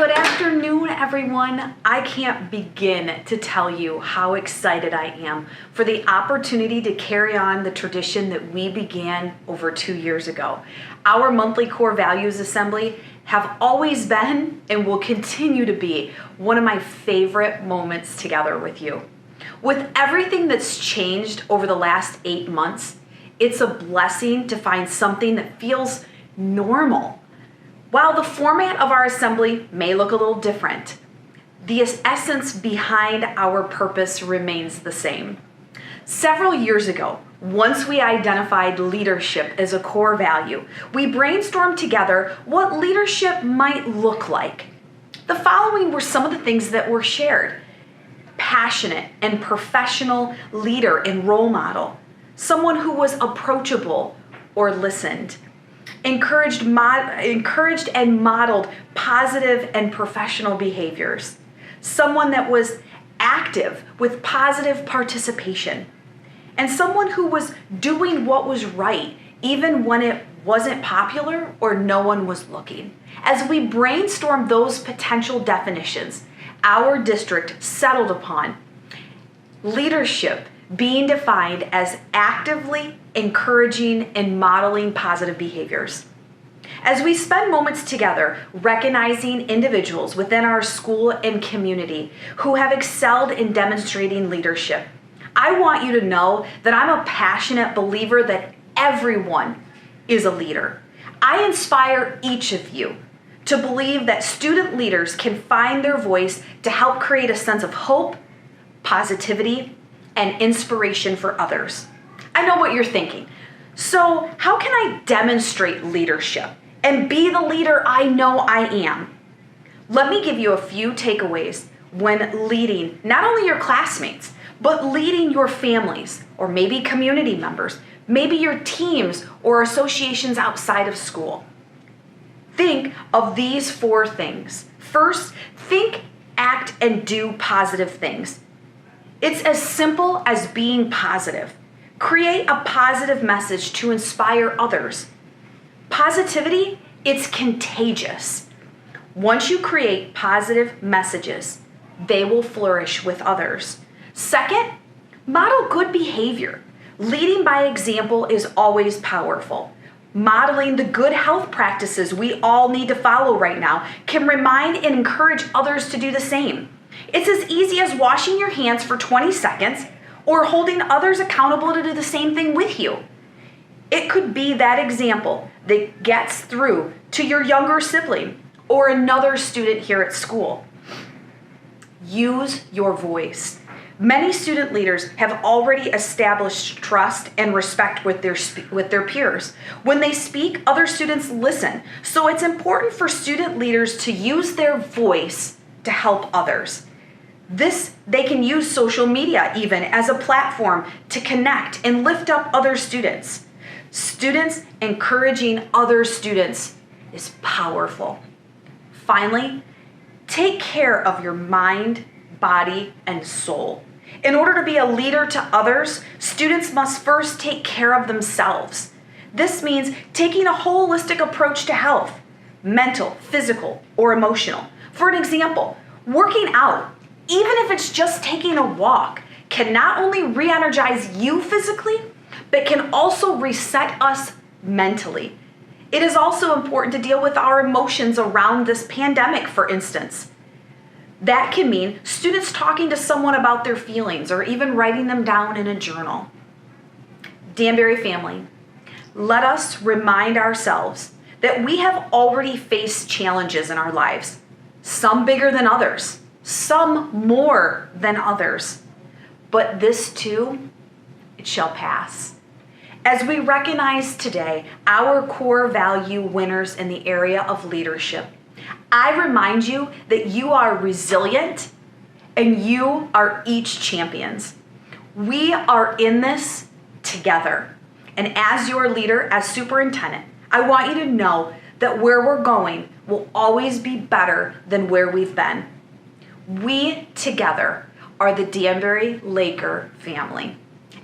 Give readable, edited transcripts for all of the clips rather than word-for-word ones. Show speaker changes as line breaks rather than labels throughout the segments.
Good afternoon, everyone. I can't begin to tell you how excited I am for the opportunity to carry on the tradition that we began over 2 years ago. Our monthly core values assembly have always been and will continue to be one of my favorite moments together with you. With everything that's changed over the last 8 months, it's a blessing to find something that feels normal. While the format of our assembly may look a little different, the essence behind our purpose remains the same. Several years ago, once we identified leadership as a core value, we brainstormed together what leadership might look like. The following were some of the things that were shared: passionate and professional leader and role model, someone who was approachable or listened, encouraged and modeled positive and professional behaviors, someone that was active with positive participation, and someone who was doing what was right even when it wasn't popular or no one was looking. As we brainstormed those potential definitions, our district settled upon leadership being defined as actively encouraging and modeling positive behaviors. As we spend moments together recognizing individuals within our school and community who have excelled in demonstrating leadership, I want you to know that I'm a passionate believer that everyone is a leader. I inspire each of you to believe that student leaders can find their voice to help create a sense of hope, positivity, and inspiration for others. I know what you're thinking. So, how can I demonstrate leadership and be the leader I know I am? Let me give you a few takeaways when leading not only your classmates, but leading your families or maybe community members, maybe your teams or associations outside of school. Think of these 4 things. First, think, act, and do positive things. It's as simple as being positive. Create a positive message to inspire others. Positivity, it's contagious. Once you create positive messages, they will flourish with others. Second, model good behavior. Leading by example is always powerful. Modeling the good health practices we all need to follow right now can remind and encourage others to do the same. It's as easy as washing your hands for 20 seconds or holding others accountable to do the same thing with you. It could be that example that gets through to your younger sibling or another student here at school. Use your voice. Many student leaders have already established trust and respect with their peers. When they speak, other students listen. So it's important for student leaders to use their voice to help others. They can use social media even as a platform to connect and lift up other students. Students encouraging other students is powerful. Finally, take care of your mind, body, and soul. In order to be a leader to others, students must first take care of themselves. This means taking a holistic approach to health, mental, physical, or emotional. For an example, working out, even if it's just taking a walk, can not only re-energize you physically, but can also reset us mentally. It is also important to deal with our emotions around this pandemic, for instance. That can mean students talking to someone about their feelings or even writing them down in a journal. Danbury family, let us remind ourselves that we have already faced challenges in our lives, some bigger than others, some more than others. But this too, it shall pass. As we recognize today our core value winners in the area of leadership, I remind you that you are resilient and you are each champions. We are in this together. And as your leader, as superintendent, I want you to know that where we're going will always be better than where we've been. We together are the Danbury Laker family.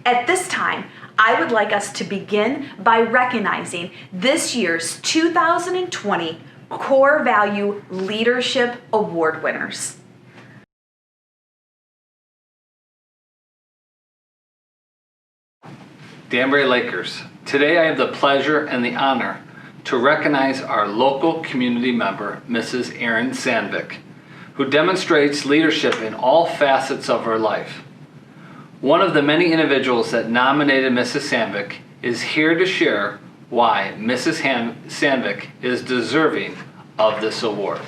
At this time, I would like us to begin by recognizing this year's 2020 core value leadership award winners.
Danbury Lakers, today I have the pleasure and the honor to recognize our local community member, Mrs. Erin Sandvik, who demonstrates leadership in all facets of her life. One of the many individuals that nominated Mrs. Sandvik is here to share why Mrs. Sandvik is deserving of this award.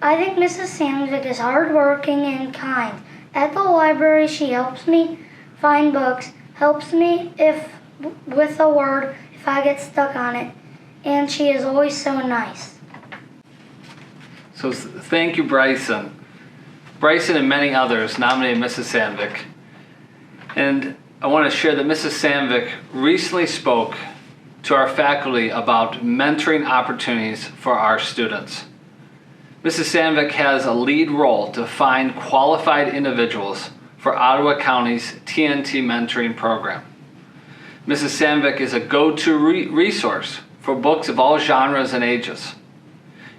I think Mrs. Sandvik is hardworking and kind. At the library, she helps me find books, helps me with a word if I get stuck on it, and she is always so nice.
So thank you, Bryson. Bryson and many others nominated Mrs. Sandvik. And I want to share that Mrs. Sandvik recently spoke to our faculty about mentoring opportunities for our students. Mrs. Sandvik has a lead role to find qualified individuals for Ottawa County's TNT mentoring program. Mrs. Sandvik is a go-to resource for books of all genres and ages.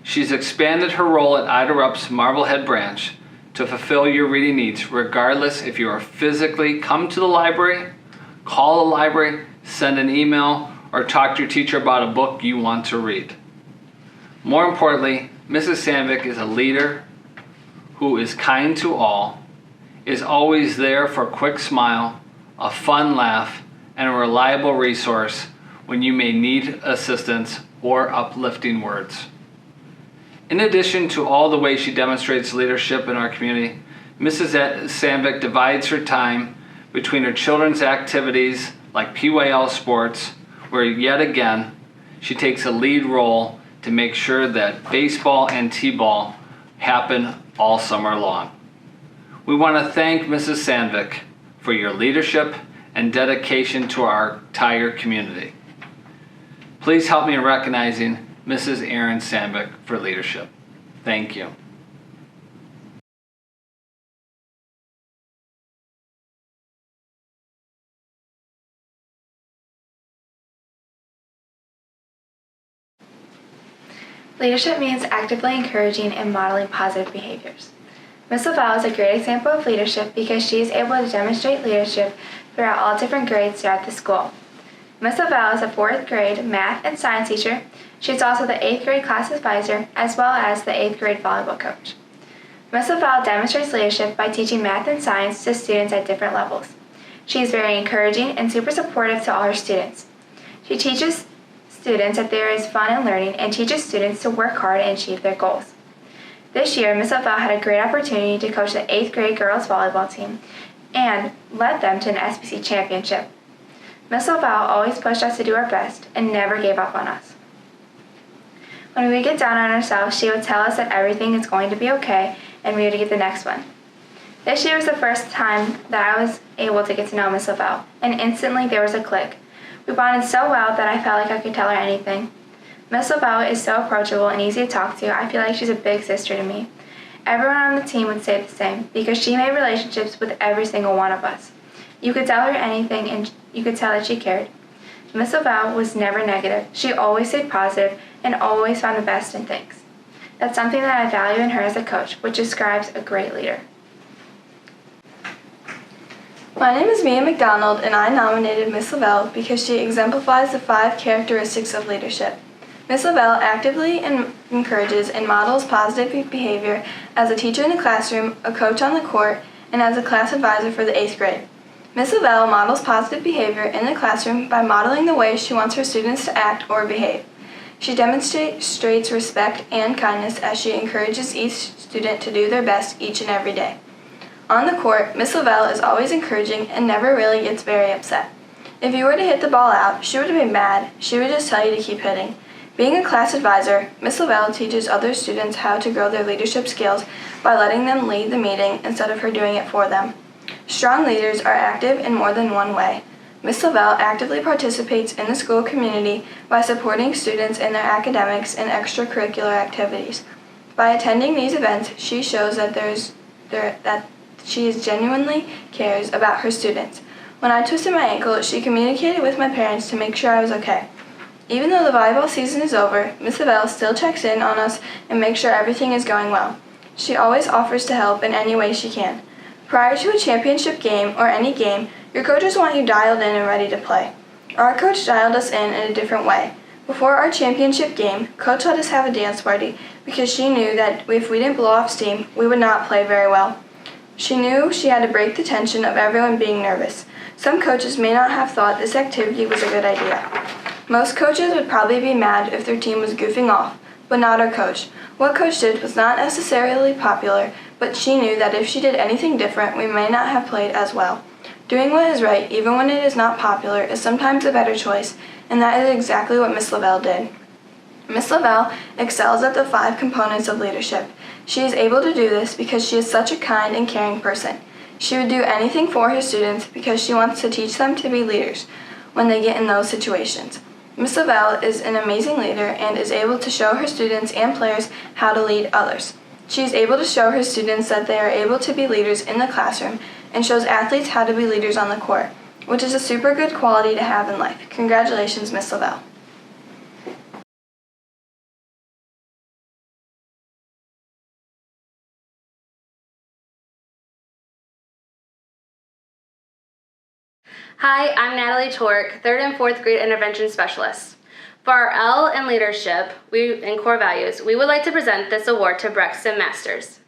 She's expanded her role at IDRUP's Marblehead branch to fulfill your reading needs, regardless if you are physically come to the library, call the library, send an email, or talk to your teacher about a book you want to read. More importantly, Mrs. Sandvik is a leader who is kind to all, is always there for a quick smile, a fun laugh, and a reliable resource when you may need assistance or uplifting words. In addition to all the ways she demonstrates leadership in our community, Mrs. Sandvik divides her time between her children's activities like PYL sports, where yet again she takes a lead role to make sure that baseball and t-ball happen all summer long. We want to thank Mrs. Sandvik for your leadership and dedication to our entire community. Please help me in recognizing Mrs. Erin Sandvik for leadership. Thank you.
Leadership means actively encouraging and modeling positive behaviors. Ms. Lavelle is a great example of leadership because she is able to demonstrate leadership throughout all different grades throughout the school. Ms. Lavelle is a 4th grade math and science teacher. She is also the 8th grade class advisor as well as the 8th grade volleyball coach. Ms. Lavelle demonstrates leadership by teaching math and science to students at different levels. She is very encouraging and super supportive to all her students. She teaches students that there is fun in learning and teaches students to work hard and achieve their goals. This year, Ms. Lavelle had a great opportunity to coach the 8th grade girls volleyball team and led them to an SBC championship. Ms. Lavelle always pushed us to do our best and never gave up on us. When we would get down on ourselves, she would tell us that everything is going to be okay and we would get the next one. This year was the first time that I was able to get to know Ms. Lavelle, and instantly there was a click. We bonded so well that I felt like I could tell her anything. Ms. Lavelle is so approachable and easy to talk to. I feel like she's a big sister to me. Everyone on the team would say the same because she made relationships with every single one of us. You could tell her anything and you could tell that she cared. Ms. Lavelle was never negative. She always stayed positive and always found the best in things. That's something that I value in her as a coach, which describes a great leader.
My name is Mia McDonald, and I nominated Ms. Lavelle because she exemplifies the 5 characteristics of leadership. Ms. Lavelle actively encourages and models positive behavior as a teacher in the classroom, a coach on the court, and as a class advisor for the 8th grade. Ms. Lavelle models positive behavior in the classroom by modeling the ways she wants her students to act or behave. She demonstrates respect and kindness as she encourages each student to do their best each and every day. On the court, Ms. Lavelle is always encouraging and never really gets very upset. If you were to hit the ball out, she wouldn't be mad, she would just tell you to keep hitting. Being a class advisor, Ms. Lavelle teaches other students how to grow their leadership skills by letting them lead the meeting instead of her doing it for them. Strong leaders are active in more than one way. Ms. Lavelle actively participates in the school community by supporting students in their academics and extracurricular activities. By attending these events, she shows that she genuinely cares about her students. When I twisted my ankle, she communicated with my parents to make sure I was okay. Even though the volleyball season is over, Miss Lavelle still checks in on us and makes sure everything is going well. She always offers to help in any way she can. Prior to a championship game or any game, your coaches want you dialed in and ready to play. Our coach dialed us in a different way. Before our championship game, Coach let us have a dance party because she knew that if we didn't blow off steam, we would not play very well. She knew she had to break the tension of everyone being nervous. Some coaches may not have thought this activity was a good idea. Most coaches would probably be mad if their team was goofing off, but not our coach. What Coach did was not necessarily popular, but she knew that if she did anything different, we may not have played as well. Doing what is right, even when it is not popular, is sometimes a better choice, and that is exactly what Miss Lavelle did. Miss Lavelle excels at the 5 components of leadership. She is able to do this because she is such a kind and caring person. She would do anything for her students because she wants to teach them to be leaders when they get in those situations. Miss Lavelle is an amazing leader and is able to show her students and players how to lead others. She is able to show her students that they are able to be leaders in the classroom and shows athletes how to be leaders on the court, which is a super good quality to have in life. Congratulations, Miss Lavelle.
Hi, I'm Natalie Tork, 3rd and 4th grade intervention specialist. For our L in leadership and core values, we would like to present this award to Brexton Masters.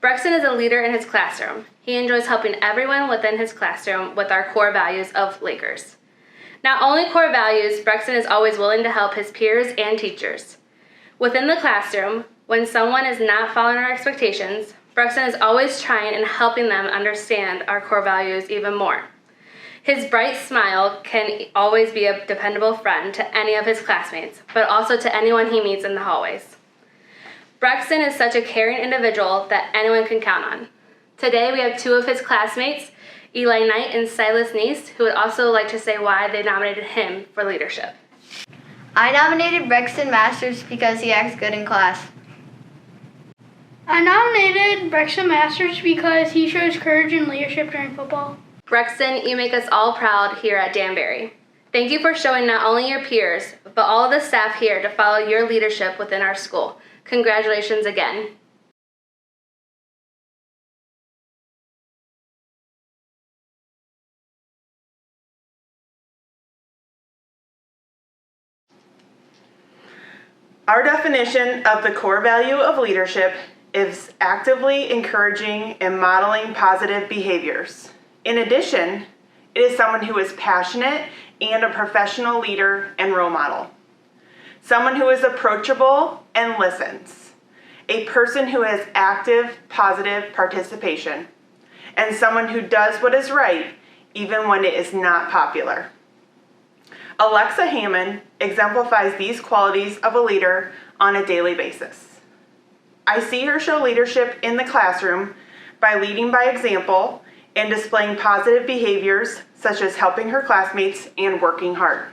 Brexton is a leader in his classroom. He enjoys helping everyone within his classroom with our core values of Lakers. Not only core values, Brexton is always willing to help his peers and teachers. Within the classroom, when someone is not following our expectations, Brexton is always trying and helping them understand our core values even more. His bright smile can always be a dependable friend to any of his classmates, but also to anyone he meets in the hallways. Brexton is such a caring individual that anyone can count on. Today we have 2 of his classmates, Eli Knight and Silas Neese, who would also like to say why they nominated him for leadership.
I nominated Brexton Masters because he acts good in class.
I nominated Brexton Masters because he shows courage and leadership during football.
Brexton, you make us all proud here at Danbury. Thank you for showing not only your peers, but all of the staff here to follow your leadership within our school. Congratulations again.
Our definition of the core value of leadership is actively encouraging and modeling positive behaviors. In addition, it is someone who is passionate and a professional leader and role model. Someone who is approachable and listens. A person who has active, positive participation. And someone who does what is right even when it is not popular. Alexa Hammond exemplifies these qualities of a leader on a daily basis. I see her show leadership in the classroom by leading by example and displaying positive behaviors such as helping her classmates and working hard.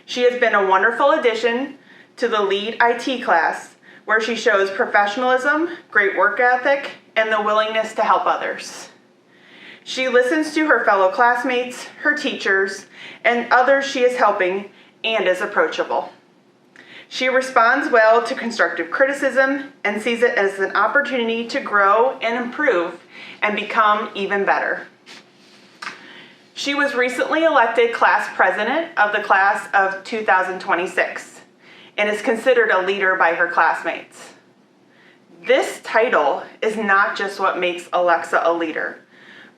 She has been a wonderful addition to the lead IT class where she shows professionalism, great work ethic, and the willingness to help others. She listens to her fellow classmates, her teachers, and others she is helping and is approachable. She responds well to constructive criticism and sees it as an opportunity to grow and improve and become even better. She was recently elected class president of the class of 2026 and is considered a leader by her classmates. This title is not just what makes Alexa a leader,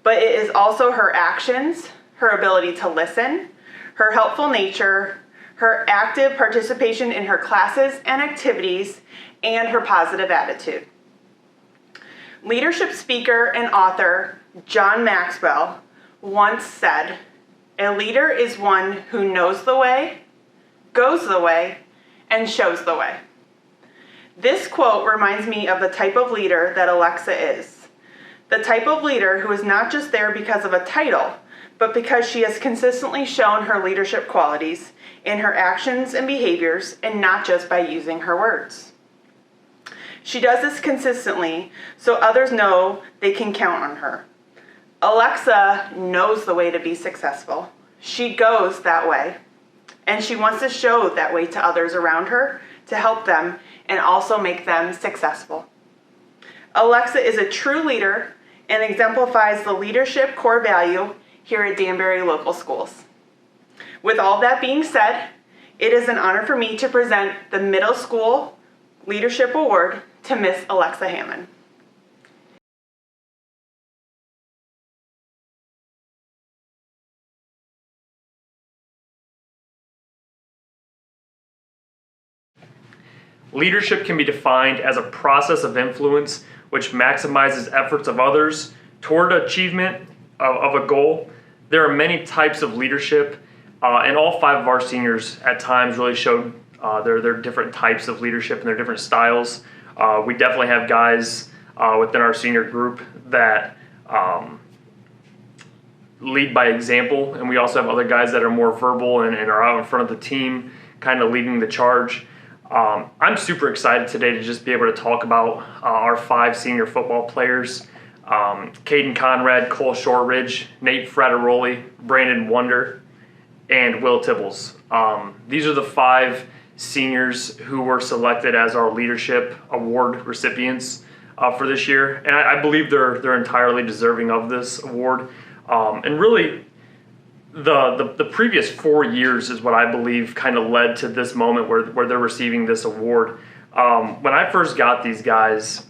but it is also her actions, her ability to listen, her helpful nature, her active participation in her classes and activities, and her positive attitude. Leadership speaker and author John Maxwell once said, "A leader is one who knows the way, goes the way, and shows the way." This quote reminds me of the type of leader that Alexa is. The type of leader who is not just there because of a title, but because she has consistently shown her leadership qualities in her actions and behaviors and not just by using her words. She does this consistently so others know they can count on her. Alexa knows the way to be successful. She goes that way. and she wants to show that way to others around her to help them and also make them successful. Alexa is a true leader and exemplifies the leadership core value here at Danbury Local Schools. With all that being said, it is an honor for me to present the Middle School Leadership Award to Miss Alexa Hammond.
Leadership can be defined as a process of influence which maximizes efforts of others toward achievement of a goal. There are many types of leadership, and all 5 of our seniors at times really showed their different types of leadership and their different styles. We definitely have guys within our senior group that lead by example, and we also have other guys that are more verbal and are out in front of the team, kind of leading the charge. I'm super excited today to just be able to talk about our 5 senior football players. Caden Conrad, Cole Shortridge, Nate Frateroli, Brandon Wonder, and Will Tibbles. These are the 5 seniors who were selected as our leadership award recipients for this year, and I believe they're entirely deserving of this award. And really, the previous 4 years is what I believe kind of led to this moment where they're receiving this award. When I first got these guys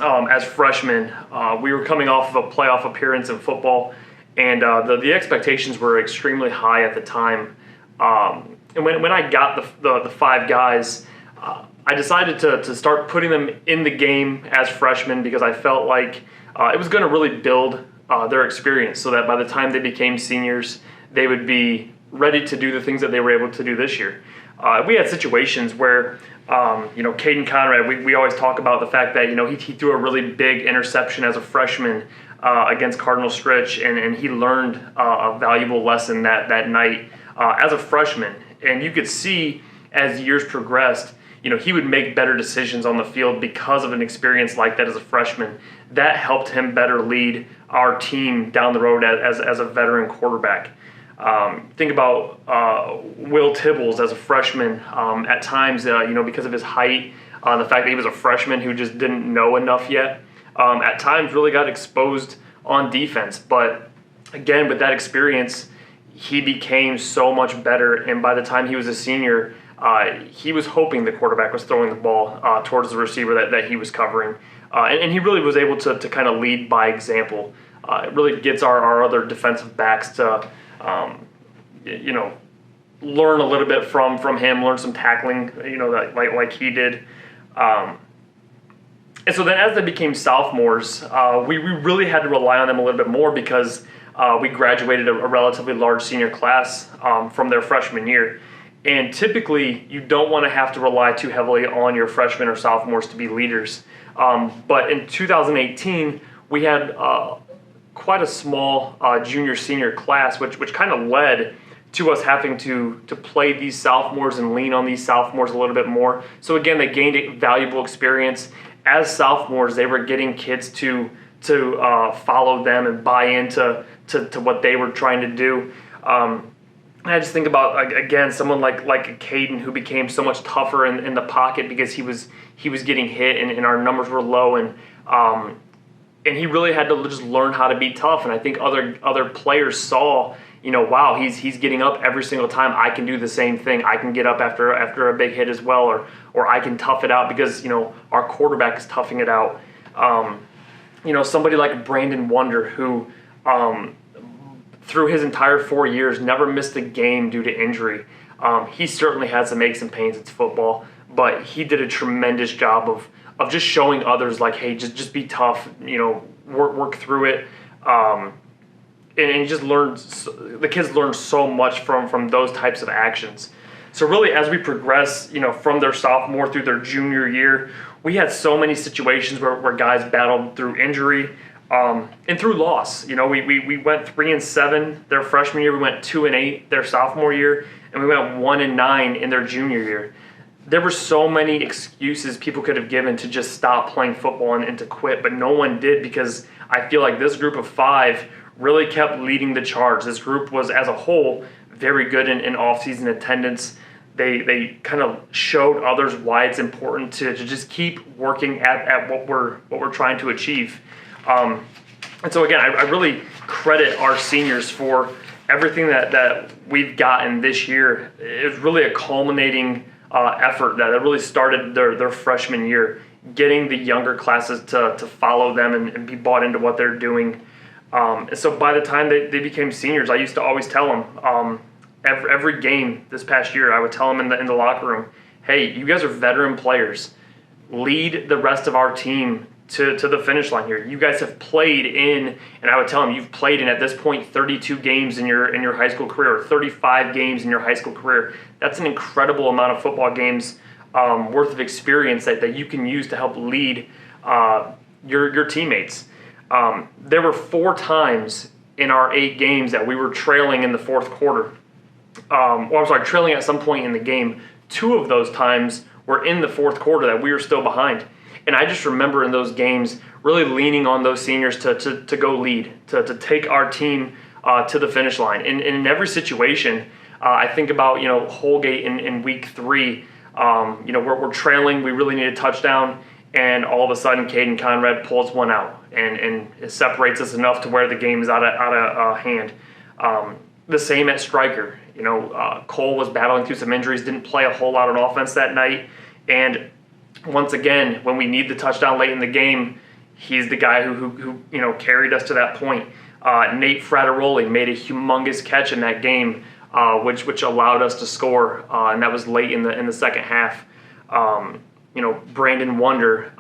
as freshmen, we were coming off of a playoff appearance in football, and the expectations were extremely high at the time. And when I got the 5 guys, I decided to start putting them in the game as freshmen because I felt like it was going to really build their experience so that by the time they became seniors, they would be ready to do the things that they were able to do this year. We had situations where, Caden Conrad, we always talk about the fact that, he threw a really big interception as a freshman against Cardinal Stritch, and he learned a valuable lesson that night as a freshman. And you could see as years progressed, he would make better decisions on the field because of an experience like that as a freshman. That helped him better lead our team down the road as a veteran quarterback. Think about Will Tibbles as a freshman. At times, because of his height, the fact that he was a freshman who just didn't know enough yet, at times really got exposed on defense. But again, with that experience, he became so much better. And by the time he was a senior, he was hoping the quarterback was throwing the ball towards the receiver that he was covering. And he really was able to kind of lead by example. It really gets our other defensive backs to learn a little bit from him, learn some tackling, like he did. And so then as they became sophomores, we really had to rely on them a little bit more because we graduated a relatively large senior class from their freshman year. And typically, you don't want to have to rely too heavily on your freshmen or sophomores to be leaders. But in 2018, we had quite a small junior-senior class, which kind of led to us having to play these sophomores and lean on these sophomores a little bit more. So again, they gained a valuable experience. As sophomores, they were getting kids to follow them and buy into what they were trying to do. I just think about, again, someone like Caden, who became so much tougher in the pocket because he was getting hit and our numbers were low, and he really had to just learn how to be tough. And I think other players saw, wow, he's getting up every single time. I can do the same thing. I can get up after a big hit as well, or I can tough it out because our quarterback is toughing it out. Somebody like Brandon Wonder, who through his entire 4 years never missed a game due to injury. He certainly had some aches and pains. It's football, but he did a tremendous job of just showing others, like, hey, just be tough, work through it. And he just the kids learned so much from those types of actions. So really, as we progress, from their sophomore through their junior year, we had so many situations where guys battled through injury, and through loss. We went 3-7 their freshman year. We went 2-8 their sophomore year, and we went 1-9 in their junior year. There were so many excuses people could have given to just stop playing football and to quit, but no one did, because I feel like this group of 5 really kept leading the charge. This group was, as a whole, very good in off-season attendance. They kind of showed others why it's important to just keep working at what we're trying to achieve. And so again, I really credit our seniors for everything that we've gotten this year. It's really a culminating effort that really started their freshman year, getting the younger classes to follow them and be bought into what they're doing. And so by the time they became seniors, I used to always tell them, every game this past year, I would tell them in the locker room, hey, you guys are veteran players. Lead the rest of our team to the finish line here. You guys have played in, and I would tell them, you've played in, at this point, 32 games in your high school career, or 35 games in your high school career. That's an incredible amount of football games worth of experience that you can use to help lead your teammates. There were 4 times in our 8 games that we were trailing in the fourth quarter. Trailing at some point in the game. 2 of those times were in the fourth quarter that we were still behind. And I just remember in those games really leaning on those seniors to go lead, to take our team to the finish line. And in every situation, I think about, Holgate in week 3, we're trailing, we really need a touchdown, and all of a sudden Caden Conrad pulls one out, and it separates us enough to where the game is out of hand. The same at striker. Cole was battling through some injuries, didn't play a whole lot on offense that night, and once again, when we need the touchdown late in the game, he's the guy who carried us to that point. Nate Frateroli made a humongous catch in that game, which allowed us to score, and that was late in the second half. Brandon Wonder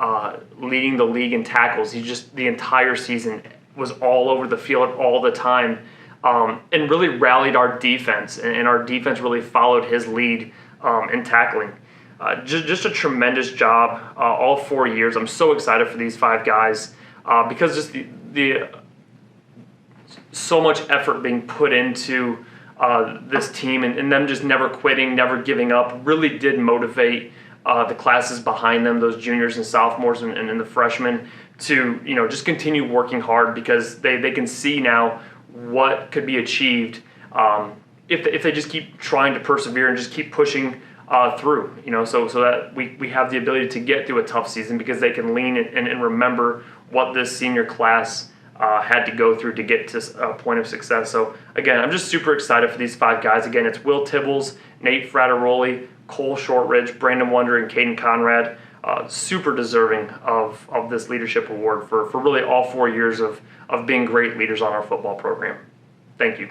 leading the league in tackles. He just the entire season was all over the field all the time. And really rallied our defense, and our defense really followed his lead in tackling. Just a tremendous job all 4 years. I'm so excited for these 5 guys because just the so much effort being put into this team, and them just never quitting, never giving up, really did motivate the classes behind them, those juniors and sophomores and the freshmen, to just continue working hard, because they can see now what could be achieved if they just keep trying to persevere and just keep pushing through, so that we have the ability to get through a tough season, because they can lean and remember what this senior class had to go through to get to a point of success. So again, I'm just super excited for these 5 guys. Again, it's Will Tibbles, Nate Frateroli, Cole Shortridge, Brandon Wonder, and Caden Conrad. Super deserving of this leadership award for really all 4 years of being great leaders on our football program. Thank you.